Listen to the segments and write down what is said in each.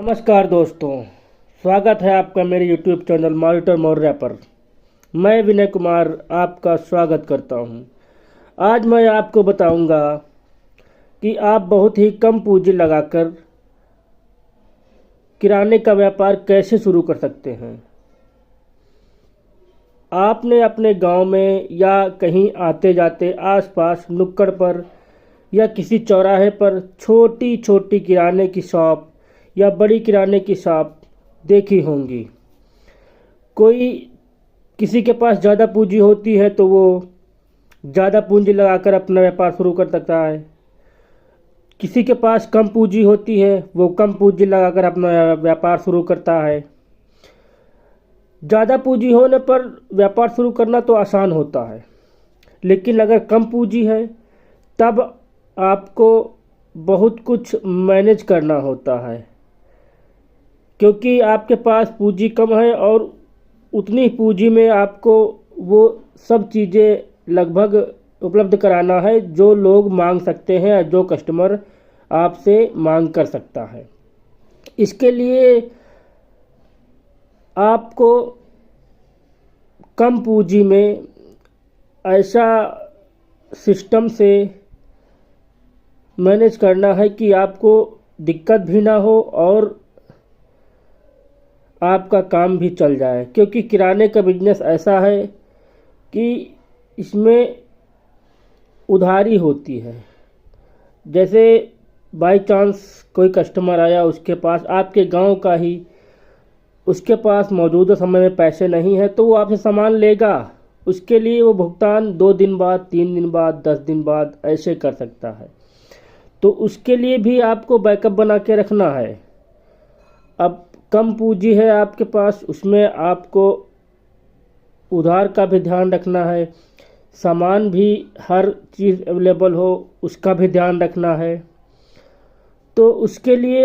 नमस्कार दोस्तों, स्वागत है आपका मेरे YouTube चैनल मॉनिटर मौर्य पर। मैं विनय कुमार आपका स्वागत करता हूं। आज मैं आपको बताऊंगा कि आप बहुत ही कम पूंजी लगाकर किराने का व्यापार कैसे शुरू कर सकते हैं। आपने अपने गांव में या कहीं आते जाते आसपास नुक्कड़ पर या किसी चौराहे पर छोटी छोटी किराने की शॉप या बड़ी किराने की शॉप देखी होंगी। कोई किसी के पास ज़्यादा पूंजी होती है तो वो ज़्यादा पूंजी लगाकर अपना व्यापार शुरू कर सकता है। किसी के पास कम पूंजी होती है, वो कम पूंजी लगाकर अपना व्यापार शुरू करता है। ज़्यादा पूंजी होने पर व्यापार शुरू करना तो आसान होता है, लेकिन अगर कम पूंजी है तब आपको बहुत कुछ मैनेज करना होता है, क्योंकि आपके पास पूंजी कम है और उतनी पूंजी में आपको वो सब चीज़ें लगभग उपलब्ध कराना है जो लोग मांग सकते हैं, जो कस्टमर आपसे मांग कर सकता है। इसके लिए आपको कम पूंजी में ऐसा सिस्टम से मैनेज करना है कि आपको दिक्कत भी ना हो और आपका काम भी चल जाए। क्योंकि किराने का बिजनेस ऐसा है कि इसमें उधारी होती है। जैसे बाय चांस कोई कस्टमर आया, उसके पास आपके गांव का ही, उसके पास मौजूदा समय में पैसे नहीं है तो वो आपसे सामान लेगा। उसके लिए वो भुगतान 2 दिन बाद, 3 दिन बाद, 10 दिन बाद ऐसे कर सकता है। तो उसके लिए भी आपको बैकअप बना के रखना है। अब कम पूंजी है आपके पास, उसमें आपको उधार का भी ध्यान रखना है, सामान भी हर चीज़ अवेलेबल हो उसका भी ध्यान रखना है। तो उसके लिए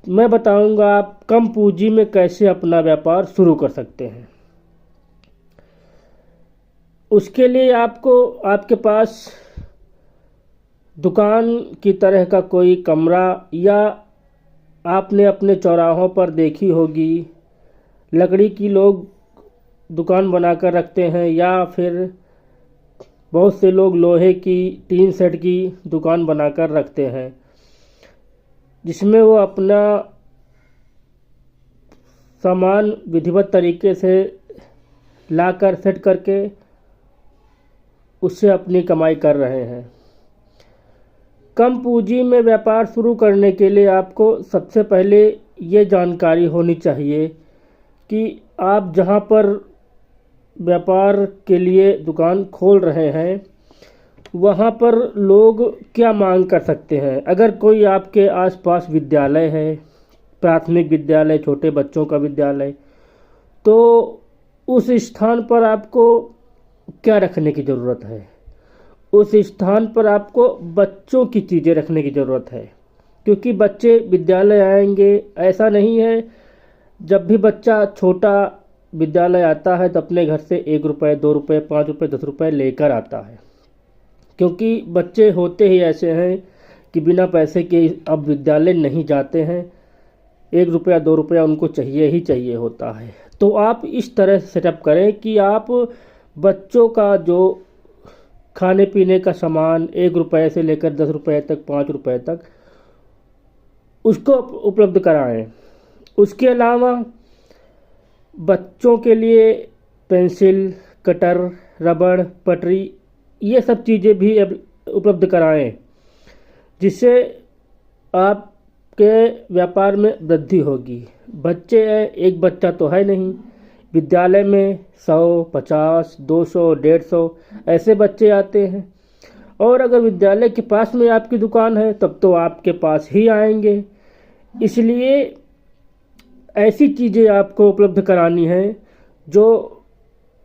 मैं बताऊंगा आप कम पूंजी में कैसे अपना व्यापार शुरू कर सकते हैं। उसके लिए आपको आपके पास दुकान की तरह का कोई कमरा, या आपने अपने चौराहों पर देखी होगी लकड़ी की लोग दुकान बनाकर रखते हैं, या फिर बहुत से लोग लोहे की टीन सेट की दुकान बनाकर रखते हैं, जिसमें वो अपना सामान विधिवत तरीके से लाकर सेट करके उससे अपनी कमाई कर रहे हैं। कम पूंजी में व्यापार शुरू करने के लिए आपको सबसे पहले ये जानकारी होनी चाहिए कि आप जहाँ पर व्यापार के लिए दुकान खोल रहे हैं वहाँ पर लोग क्या मांग कर सकते हैं। अगर कोई आपके आसपास विद्यालय है, प्राथमिक विद्यालय, छोटे बच्चों का विद्यालय, तो उस स्थान पर आपको क्या रखने की ज़रूरत है। उस स्थान पर आपको बच्चों की चीज़ें रखने की ज़रूरत है, क्योंकि बच्चे विद्यालय आएंगे। ऐसा नहीं है, जब भी बच्चा छोटा विद्यालय आता है तो अपने घर से 1 रुपये, 2 रुपये, 5 रुपये, 10 रुपये लेकर आता है, क्योंकि बच्चे होते ही ऐसे हैं कि बिना पैसे के अब विद्यालय नहीं जाते हैं। 1 रुपया, 2 रुपया उनको चाहिए ही चाहिए होता है। तो आप इस तरह सेटअप करें कि आप बच्चों का जो खाने पीने का सामान 1 रुपये से लेकर 10 रुपये तक, 5 रुपये तक, उसको उपलब्ध कराएं। उसके अलावा बच्चों के लिए पेंसिल, कटर, रबड़, पटरी, ये सब चीज़ें भी उपलब्ध कराएं, जिससे आपके व्यापार में वृद्धि होगी। बच्चे, एक बच्चा तो है नहीं, विद्यालय में 100, 50, 200, 150 ऐसे बच्चे आते हैं। और अगर विद्यालय के पास में आपकी दुकान है तब तो आपके पास ही आएंगे। इसलिए ऐसी चीज़ें आपको उपलब्ध करानी है जो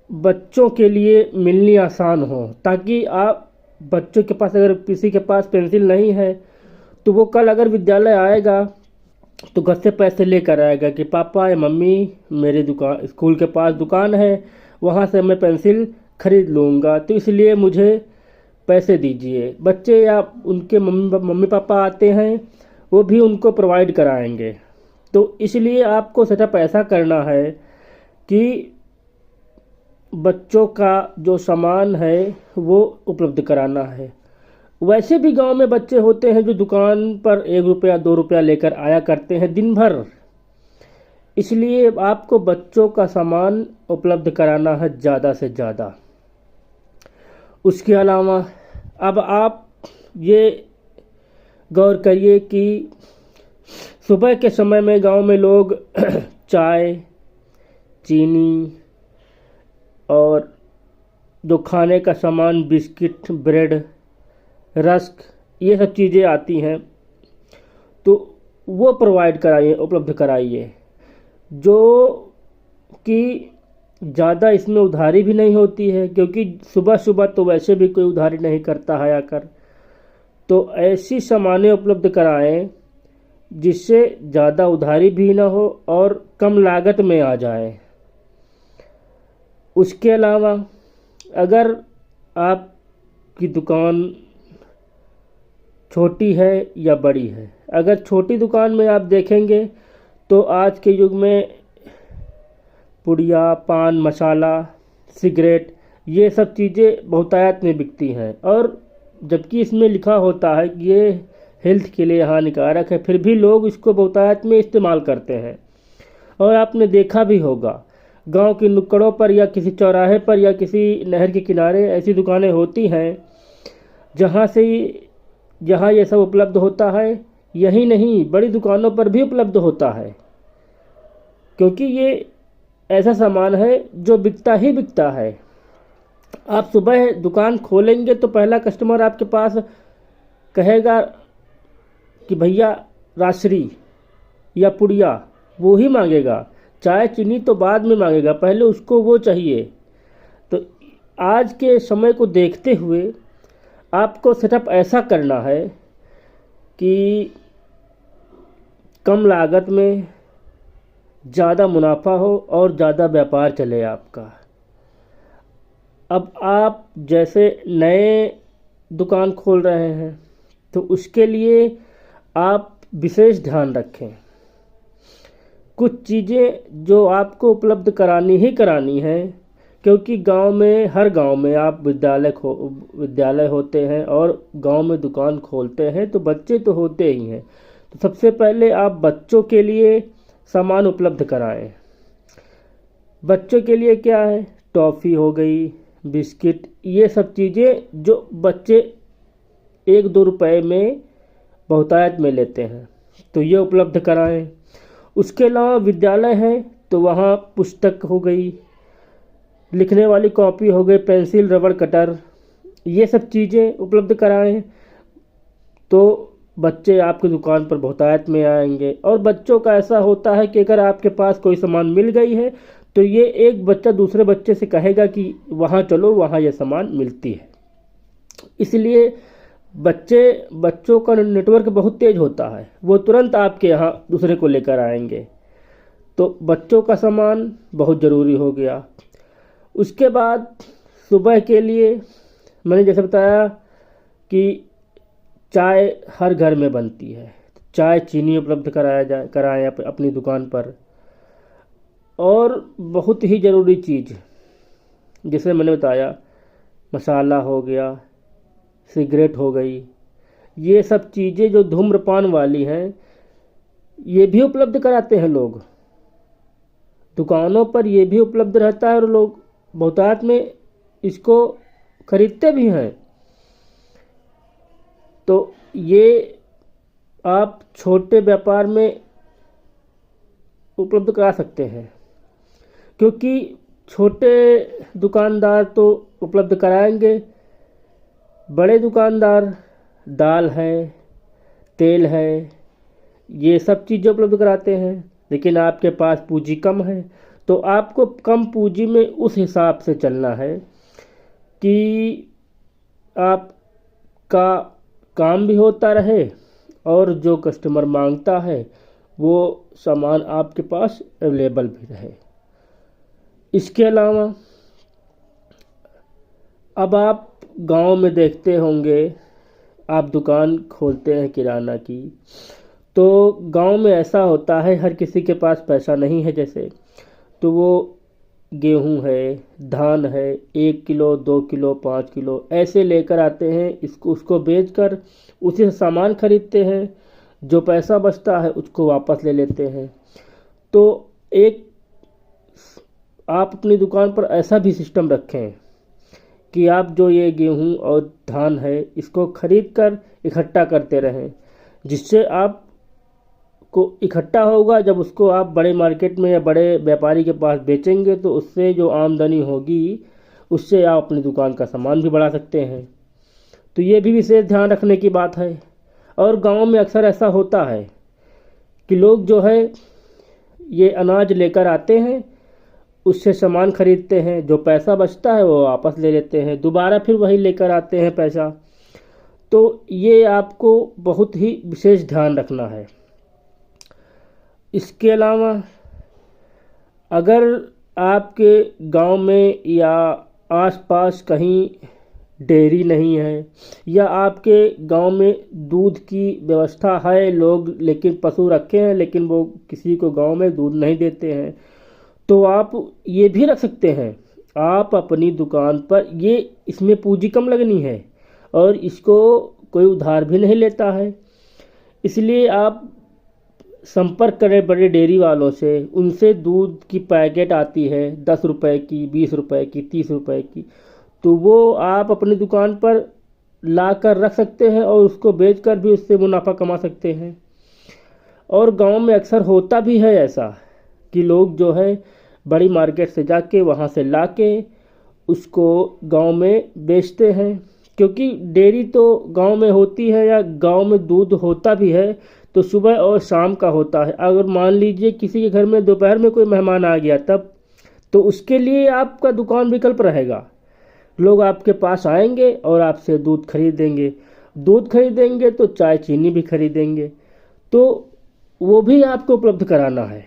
बच्चों के लिए मिलनी आसान हो, ताकि आप बच्चों के पास, अगर किसी के पास पेंसिल नहीं है तो वो कल अगर विद्यालय आएगा तो घर से पैसे लेकर आएगा कि पापा या मम्मी, मेरे दुकान, स्कूल के पास दुकान है, वहाँ से मैं पेंसिल खरीद लूँगा, तो इसलिए मुझे पैसे दीजिए। बच्चे या उनके मम्मी पापा आते हैं, वो भी उनको प्रोवाइड कराएंगे। तो इसलिए आपको सेटअप ऐसा करना है कि बच्चों का जो सामान है वो उपलब्ध कराना है। वैसे भी गांव में बच्चे होते हैं जो दुकान पर 1 रुपया 2 रुपया लेकर आया करते हैं दिन भर, इसलिए आपको बच्चों का सामान उपलब्ध कराना है ज़्यादा से ज़्यादा। उसके अलावा अब आप ये गौर करिए कि सुबह के समय में गांव में लोग चाय, चीनी और जो खाने का सामान, बिस्किट, ब्रेड, रस्क, ये सब चीज़ें आती हैं, तो वो प्रोवाइड कराइए, उपलब्ध कराइए, जो कि ज़्यादा इसमें उधारी भी नहीं होती है, क्योंकि सुबह सुबह तो वैसे भी कोई उधारी नहीं करता है आकर। तो ऐसी सामानें उपलब्ध कराएं जिससे ज़्यादा उधारी भी ना हो और कम लागत में आ जाए। उसके अलावा अगर आपकी दुकान छोटी है या बड़ी है, अगर छोटी दुकान में आप देखेंगे तो आज के युग में पुड़िया, पान मसाला, सिगरेट, ये सब चीज़ें बहुतायत में बिकती हैं, और जबकि इसमें लिखा होता है कि ये हेल्थ के लिए हानिकारक है, फिर भी लोग इसको बहुतायत में इस्तेमाल करते हैं। और आपने देखा भी होगा गांव की नुक्कड़ों पर या किसी चौराहे पर या किसी नहर के किनारे ऐसी दुकानें होती हैं जहां ये सब उपलब्ध होता है। यही नहीं, बड़ी दुकानों पर भी उपलब्ध होता है, क्योंकि ये ऐसा सामान है जो बिकता ही बिकता है। आप सुबह दुकान खोलेंगे तो पहला कस्टमर आपके पास कहेगा कि भैया राशरी या पुड़िया, वो ही मांगेगा। चाय चीनी तो बाद में मांगेगा, पहले उसको वो चाहिए। तो आज के समय को देखते हुए आपको सेटअप ऐसा करना है कि कम लागत में ज़्यादा मुनाफा हो और ज़्यादा व्यापार चले आपका। अब आप जैसे नए दुकान खोल रहे हैं तो उसके लिए आप विशेष ध्यान रखें। कुछ चीज़ें जो आपको उपलब्ध करानी ही करानी है, क्योंकि हर गांव में आप विद्यालय होते हैं और गांव में दुकान खोलते हैं तो बच्चे तो होते ही हैं। तो सबसे पहले आप बच्चों के लिए सामान उपलब्ध कराएं। बच्चों के लिए क्या है, टॉफ़ी हो गई, बिस्किट, ये सब चीज़ें जो बच्चे 1-2 रुपए में बहुतायत में लेते हैं, तो ये उपलब्ध कराएं। उसके अलावा विद्यालय है तो वहाँ पुस्तक हो गई, लिखने वाली कॉपी हो गई, पेंसिल, रबड़, कटर, ये सब चीज़ें उपलब्ध कराएं। तो बच्चे आपकी दुकान पर बहुतायत में आएंगे। और बच्चों का ऐसा होता है कि अगर आपके पास कोई सामान मिल गई है तो ये एक बच्चा दूसरे बच्चे से कहेगा कि वहाँ चलो, वहाँ ये सामान मिलती है। इसलिए बच्चों का नेटवर्क बहुत तेज होता है, वो तुरंत आपके यहाँ दूसरे को लेकर आएंगे। तो बच्चों का सामान बहुत ज़रूरी हो गया। उसके बाद सुबह के लिए मैंने जैसे बताया कि चाय हर घर में बनती है, चाय चीनी उपलब्ध कराएं अपनी दुकान पर। और बहुत ही ज़रूरी चीज़ जैसे मैंने बताया, मसाला हो गया, सिगरेट हो गई, ये सब चीज़ें जो धूम्रपान वाली हैं ये भी उपलब्ध कराते हैं लोग। दुकानों पर ये भी उपलब्ध रहता है और लोग बहुतायत में इसको खरीदते भी हैं। तो ये आप छोटे व्यापार में उपलब्ध करा सकते हैं, क्योंकि छोटे दुकानदार तो उपलब्ध कराएंगे, बड़े दुकानदार दाल है, तेल है, ये सब चीज़ें उपलब्ध कराते हैं। लेकिन आपके पास पूंजी कम है तो आपको कम पूंजी में उस हिसाब से चलना है कि आपका काम भी होता रहे और जो कस्टमर मांगता है वो सामान आपके पास अवेलेबल भी रहे। इसके अलावा अब आप गांव में देखते होंगे, आप दुकान खोलते हैं किराना की, तो गांव में ऐसा होता है, हर किसी के पास पैसा नहीं है जैसे, तो वो गेहूं है, धान है, 1 किलो 2 किलो 5 किलो ऐसे लेकर आते हैं, इसको उसको बेचकर उसी से सामान खरीदते हैं, जो पैसा बचता है उसको वापस ले लेते हैं। तो एक आप अपनी दुकान पर ऐसा भी सिस्टम रखें कि आप जो ये गेहूं और धान है इसको खरीद कर इकट्ठा करते रहें, जिससे आप को इकट्ठा होगा, जब उसको आप बड़े मार्केट में या बड़े व्यापारी के पास बेचेंगे तो उससे जो आमदनी होगी उससे आप अपनी दुकान का सामान भी बढ़ा सकते हैं। तो ये भी विशेष ध्यान रखने की बात है। और गांव में अक्सर ऐसा होता है कि लोग जो है ये अनाज लेकर आते हैं, उससे सामान खरीदते हैं, जो पैसा बचता है वो वापस ले लेते हैं, दोबारा फिर वही लेकर आते हैं पैसा। तो ये आपको बहुत ही विशेष ध्यान रखना है। इसके अलावा अगर आपके गांव में या आसपास कहीं डेयरी नहीं है, या आपके गांव में दूध की व्यवस्था है, लोग लेकिन पशु रखे हैं लेकिन वो किसी को गांव में दूध नहीं देते हैं, तो आप ये भी रख सकते हैं। आप अपनी दुकान पर ये, इसमें पूंजी कम लगनी है और इसको कोई उधार भी नहीं लेता है, इसलिए आप संपर्क करें बड़े डेयरी वालों से। उनसे दूध की पैकेट आती है 10 रुपए की, 20 रुपए की, 30 रुपए की, तो वो आप अपनी दुकान पर ला कर रख सकते हैं और उसको बेच कर भी उससे मुनाफा कमा सकते हैं। और गांव में अक्सर होता भी है ऐसा कि लोग जो है बड़ी मार्केट से जाके वहाँ से ला के उसको गांव में बेचते हैं, क्योंकि डेयरी तो गांव में होती है या गांव में दूध होता भी है तो सुबह और शाम का होता है। अगर मान लीजिए किसी के घर में दोपहर में कोई मेहमान आ गया तब, तो उसके लिए आपका दुकान विकल्प रहेगा। लोग आपके पास आएंगे और आपसे दूध खरीदेंगे, दूध खरीदेंगे तो चाय चीनी भी खरीदेंगे, तो वो भी आपको उपलब्ध कराना है।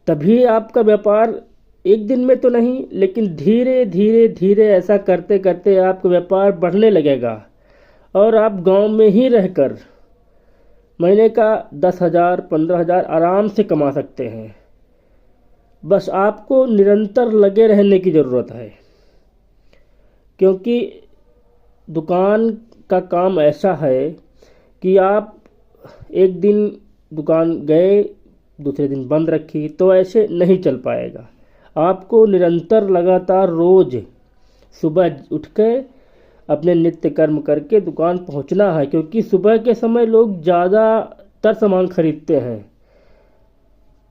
तभी आपका व्यापार एक दिन में तो नहीं, लेकिन धीरे धीरे धीरे ऐसा करते करते आपका व्यापार बढ़ने लगेगा और आप गांव में ही रहकर महीने का 10,000 15,000 आराम से कमा सकते हैं। बस आपको निरंतर लगे रहने की ज़रूरत है, क्योंकि दुकान का काम ऐसा है कि आप एक दिन दुकान गए, दूसरे दिन बंद रखी, तो ऐसे नहीं चल पाएगा। आपको निरंतर लगातार रोज सुबह उठ के अपने नित्य कर्म करके दुकान पहुंचना है, क्योंकि सुबह के समय लोग ज़्यादातर सामान खरीदते हैं।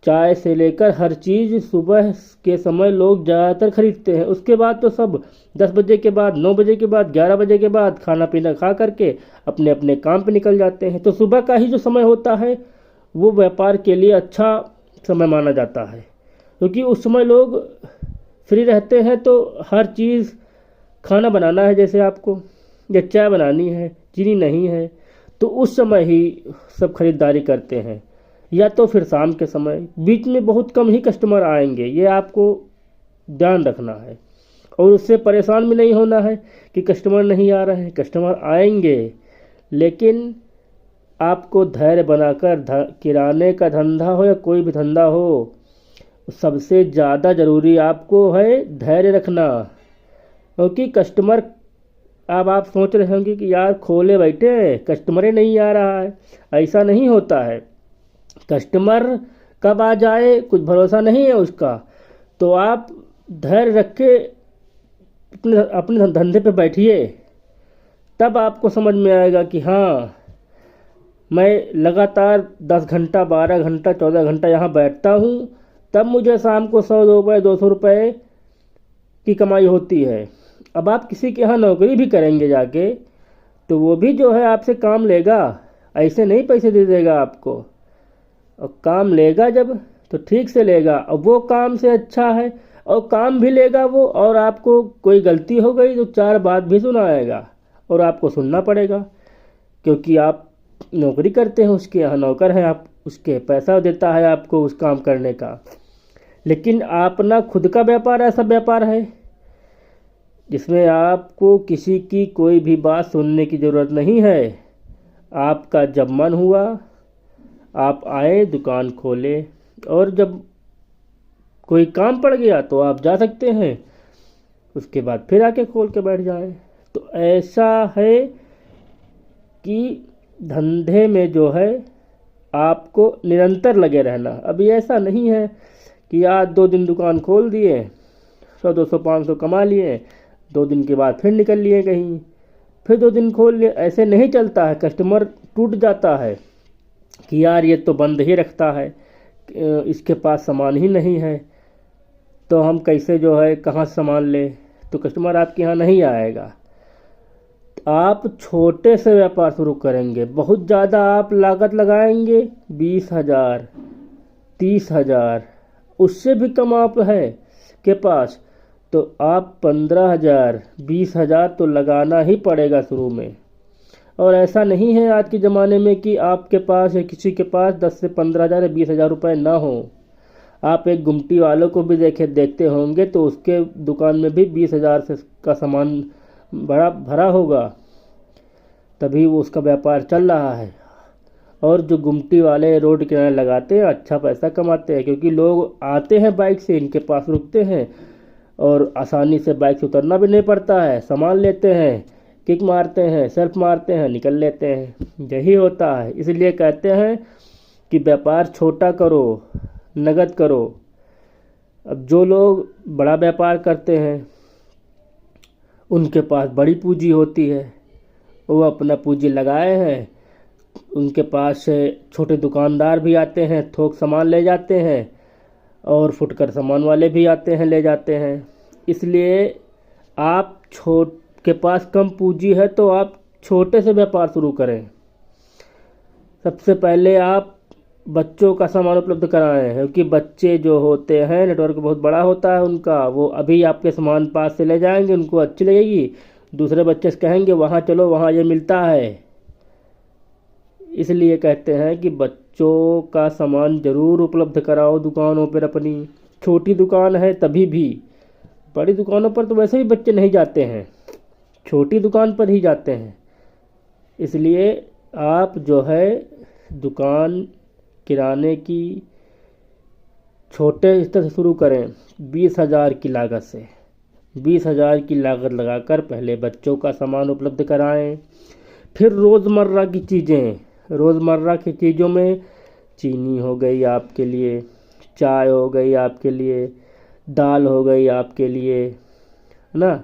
चाय से लेकर हर चीज़ सुबह के समय लोग ज़्यादातर खरीदते हैं। उसके बाद तो सब 10 बजे के बाद, 9 बजे के बाद, 11 बजे के बाद खाना पीना खा करके अपने अपने काम पे निकल जाते हैं। तो सुबह का ही जो समय होता है वो व्यापार के लिए अच्छा समय माना जाता है, क्योंकि उस समय लोग फ्री रहते हैं। तो हर चीज़, खाना बनाना है जैसे आपको, या चाय बनानी है, चीनी नहीं है, तो उस समय ही सब खरीदारी करते हैं, या तो फिर शाम के समय। बीच में बहुत कम ही कस्टमर आएंगे, ये आपको ध्यान रखना है। और उससे परेशान भी नहीं होना है कि कस्टमर नहीं आ रहे हैं, कस्टमर आएंगे, लेकिन आपको धैर्य बनाकर किराने का धंधा हो या कोई भी धंधा हो, सबसे ज़्यादा ज़रूरी आपको है धैर्य रखना। क्योंकि कस्टमर, अब आप सोच रहे होंगे कि यार खोले बैठे कस्टमर ही नहीं आ रहा है, ऐसा नहीं होता है। कस्टमर कब आ जाए कुछ भरोसा नहीं है उसका, तो आप धैर्य रख के अपने धंधे पे बैठिए, तब आपको समझ में आएगा कि हाँ, मैं लगातार 10 घंटा 12 घंटा 14 घंटा यहाँ बैठता हूँ, तब मुझे शाम को 100 रुपये 200 रुपये की कमाई होती है। अब आप किसी के यहाँ नौकरी भी करेंगे जाके, तो वो भी जो है आपसे काम लेगा, ऐसे नहीं पैसे दे देगा आपको। और काम लेगा जब, तो ठीक से लेगा, और वो काम से अच्छा है, और काम भी लेगा वो, और आपको कोई गलती हो गई तो 4 बात भी सुनाएगा और आपको सुनना पड़ेगा, क्योंकि आप नौकरी करते हैं, उसके यहाँ नौकर हैं आप, उसके पैसा देता है आपको उस काम करने का। लेकिन अपना खुद का व्यापार ऐसा व्यापार है जिसमें आपको किसी की कोई भी बात सुनने की ज़रूरत नहीं है। आपका जब मन हुआ आप आए, दुकान खोले, और जब कोई काम पड़ गया तो आप जा सकते हैं, उसके बाद फिर आके खोल के बैठ जाएं। तो ऐसा है कि धंधे में जो है आपको निरंतर लगे रहना। अभी ऐसा नहीं है कि आज 2 दिन दुकान खोल दिए, 100 200 500 कमा लिए, 2 दिन के बाद फिर निकल लिए कहीं, फिर 2 दिन खोल लिए। ऐसे नहीं चलता है। कस्टमर टूट जाता है कि यार ये तो बंद ही रखता है, इसके पास सामान ही नहीं है, तो हम कैसे जो है कहाँ से सामान ले, तो कस्टमर आपके यहाँ नहीं आएगा। आप छोटे से व्यापार शुरू करेंगे, बहुत ज़्यादा आप लागत लगाएंगे, 20,000 30,000, उससे भी कम आप है के पास, तो आप 15,000 20,000 तो लगाना ही पड़ेगा शुरू में। और ऐसा नहीं है आज के ज़माने में कि आपके पास या किसी के पास 10 से 15,000 या 20,000 रुपये ना हो। आप एक गुमटी वालों को भी देखते होंगे तो उसके दुकान में भी 20,000 से का सामान बड़ा भरा होगा, तभी वो उसका व्यापार चल रहा है। और जो गुमटी वाले रोड किनारे लगाते हैं अच्छा पैसा कमाते हैं, क्योंकि लोग आते हैं बाइक से, इनके पास रुकते हैं और आसानी से बाइक से उतरना भी नहीं पड़ता है, सामान लेते हैं, किक मारते हैं, सेल्फ मारते हैं, निकल लेते हैं। यही होता है। इसलिए कहते हैं कि व्यापार छोटा करो, नगद करो। अब जो लोग बड़ा व्यापार करते हैं उनके पास बड़ी पूंजी होती है, वो अपना पूंजी लगाए हैं, उनके पास से छोटे दुकानदार भी आते हैं, थोक सामान ले जाते हैं, और फुटकर सामान वाले भी आते हैं, ले जाते हैं। इसलिए आप के पास कम पूंजी है तो आप छोटे से व्यापार शुरू करें। सबसे पहले आप बच्चों का सामान उपलब्ध कराएं, क्योंकि बच्चे जो होते हैं नेटवर्क बहुत बड़ा होता है उनका, वो अभी आपके सामान पास से ले जाएंगे, उनको अच्छी लगेगी, दूसरे बच्चे से कहेंगे वहाँ चलो वहाँ ये मिलता है। इसलिए कहते हैं कि बच्चों का सामान ज़रूर उपलब्ध कराओ दुकानों पर अपनी। छोटी दुकान है तभी भी, बड़ी दुकानों पर तो वैसे भी बच्चे नहीं जाते हैं, छोटी दुकान पर ही जाते हैं। इसलिए आप जो है दुकान किराने की छोटे स्तर से शुरू करें, 20,000 की लागत से। 20,000 की लागत लगाकर पहले बच्चों का सामान उपलब्ध कराएं, फिर रोज़मर्रा की चीज़ें। रोज़मर्रा की चीज़ों में चीनी हो गई आपके लिए, चाय हो गई आपके लिए, दाल हो गई आपके लिए, है ना।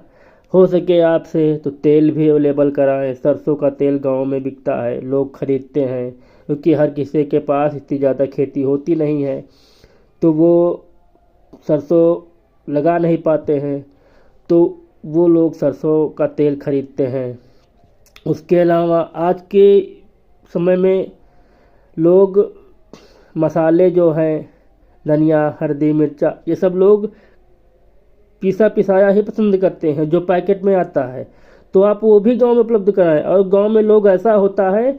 हो सके आपसे तो तेल भी अवेलेबल कराएं। सरसों का तेल गांव में बिकता है, लोग खरीदते हैं, क्योंकि हर किसी के पास इतनी ज़्यादा खेती होती नहीं है, तो वो सरसों लगा नहीं पाते हैं, तो वो लोग सरसों का तेल खरीदते हैं। उसके अलावा आज के समय में लोग मसाले जो हैं, धनिया, हल्दी, मिर्चा, ये सब लोग पिसा पिसाया ही पसंद करते हैं, जो पैकेट में आता है। तो आप वो भी गांव में उपलब्ध कराएं। और गांव में लोग ऐसा होता है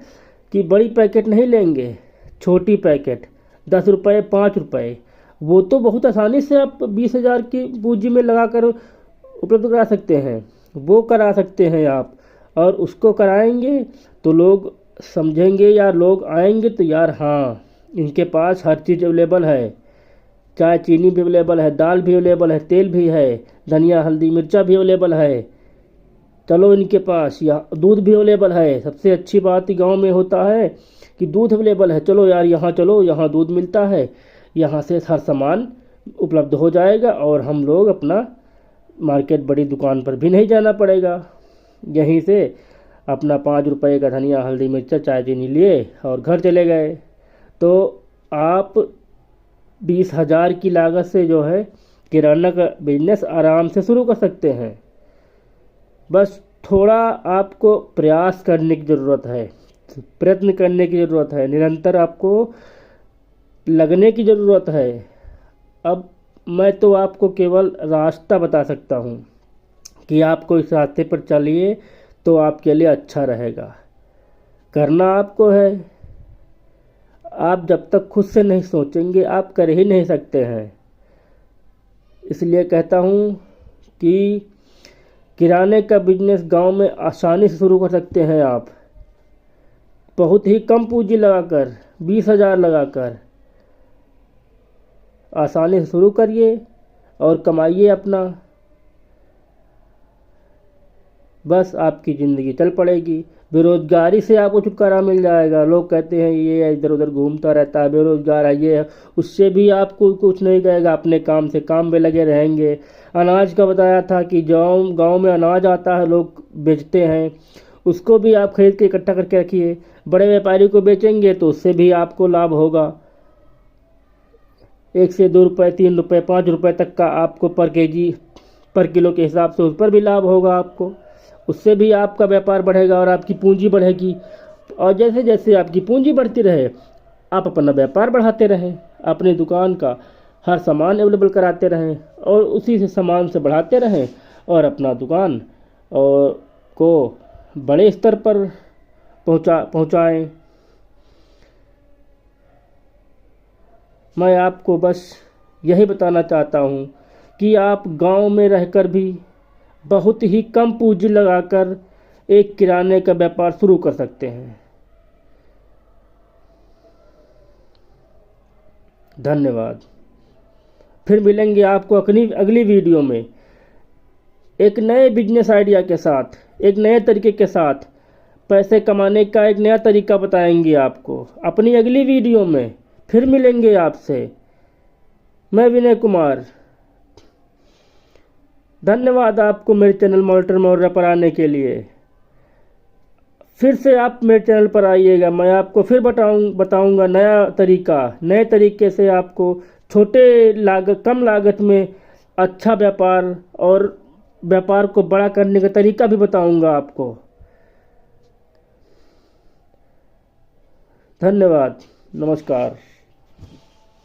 कि बड़ी पैकेट नहीं लेंगे, छोटी पैकेट 10 रुपये 5 रुपये, वो तो बहुत आसानी से आप 20,000 की पूंजी में लगाकर उपलब्ध करा सकते हैं, वो करा सकते हैं आप। और उसको कराएंगे तो लोग समझेंगे यार, लोग आएंगे तो यार हाँ इनके पास हर चीज़ अवेलेबल है, चाय चीनी भी अवेलेबल है, दाल भी अवेलेबल है, तेल भी है, धनिया हल्दी मिर्चा भी अवेलेबल है, चलो इनके पास। या दूध भी अवेलेबल है। सबसे अच्छी बात गांव में होता है कि दूध अवेलेबल है, चलो यार यहाँ चलो, यहाँ दूध मिलता है, यहाँ से हर सामान उपलब्ध हो जाएगा, और हम लोग अपना मार्केट बड़ी दुकान पर भी नहीं जाना पड़ेगा, यहीं से अपना 5 रुपये का धनिया हल्दी मिर्चा चाय चीनी लिए और घर चले गए। तो आप 20,000 की लागत से जो है किराना का बिजनेस आराम से शुरू कर सकते हैं। बस थोड़ा आपको प्रयास करने की ज़रूरत है, प्रयत्न करने की ज़रूरत है, निरंतर आपको लगने की ज़रूरत है। अब मैं तो आपको केवल रास्ता बता सकता हूँ कि आपको इस रास्ते पर चलिए तो आपके लिए अच्छा रहेगा। करना आपको है। आप जब तक खुद से नहीं सोचेंगे आप कर ही नहीं सकते हैं। इसलिए कहता हूँ कि किराने का बिजनेस गांव में आसानी से शुरू कर सकते हैं आप। बहुत ही कम पूंजी लगाकर 20,000 लगाकर आसानी से शुरू करिए और कमाइए अपना। बस आपकी ज़िंदगी चल पड़ेगी। बेरोज़गारी से आपको छुटकारा मिल जाएगा। लोग कहते हैं ये इधर उधर घूमता रहता है, बेरोज़गार है, ये है, उससे भी आपको कुछ नहीं कहेगा। अपने काम से काम में लगे रहेंगे। अनाज का बताया था कि गांव में अनाज आता है, लोग बेचते हैं, उसको भी आप खरीद के इकट्ठा करके रखिए। बड़े व्यापारी को बेचेंगे तो उससे भी आपको लाभ होगा। 1 से 2 रुपये, 3 रुपये, 5 रुपये तक का आपको पर किलो के हिसाब से उस पर भी लाभ होगा आपको। उससे भी आपका व्यापार बढ़ेगा और आपकी पूंजी बढ़ेगी। और जैसे जैसे आपकी पूंजी बढ़ती रहे, आप अपना व्यापार बढ़ाते रहें, अपनी दुकान का हर सामान अवेलेबल कराते रहें और उसी से सामान से बढ़ाते रहें और अपना दुकान और को बड़े स्तर पर पहुंचाएं। मैं आपको बस यही बताना चाहता हूं कि आप गांव में रहकर भी बहुत ही कम पूंजी लगाकर एक किराने का व्यापार शुरू कर सकते हैं। धन्यवाद। फिर मिलेंगे आपको अगली वीडियो में एक नए बिजनेस आइडिया के साथ, एक नए तरीके के साथ पैसे कमाने का एक नया तरीका बताएंगे आपको अपनी अगली वीडियो में। फिर मिलेंगे आपसे। मैं विनय कुमार। धन्यवाद आपको मेरे चैनल मॉनिटर मौर्य पर आने के लिए। फिर से आप मेरे चैनल पर आइएगा। मैं आपको फिर बताऊंगा नए तरीके से आपको कम लागत में अच्छा व्यापार और व्यापार को बड़ा करने का तरीका भी बताऊंगा आपको। धन्यवाद। नमस्कार।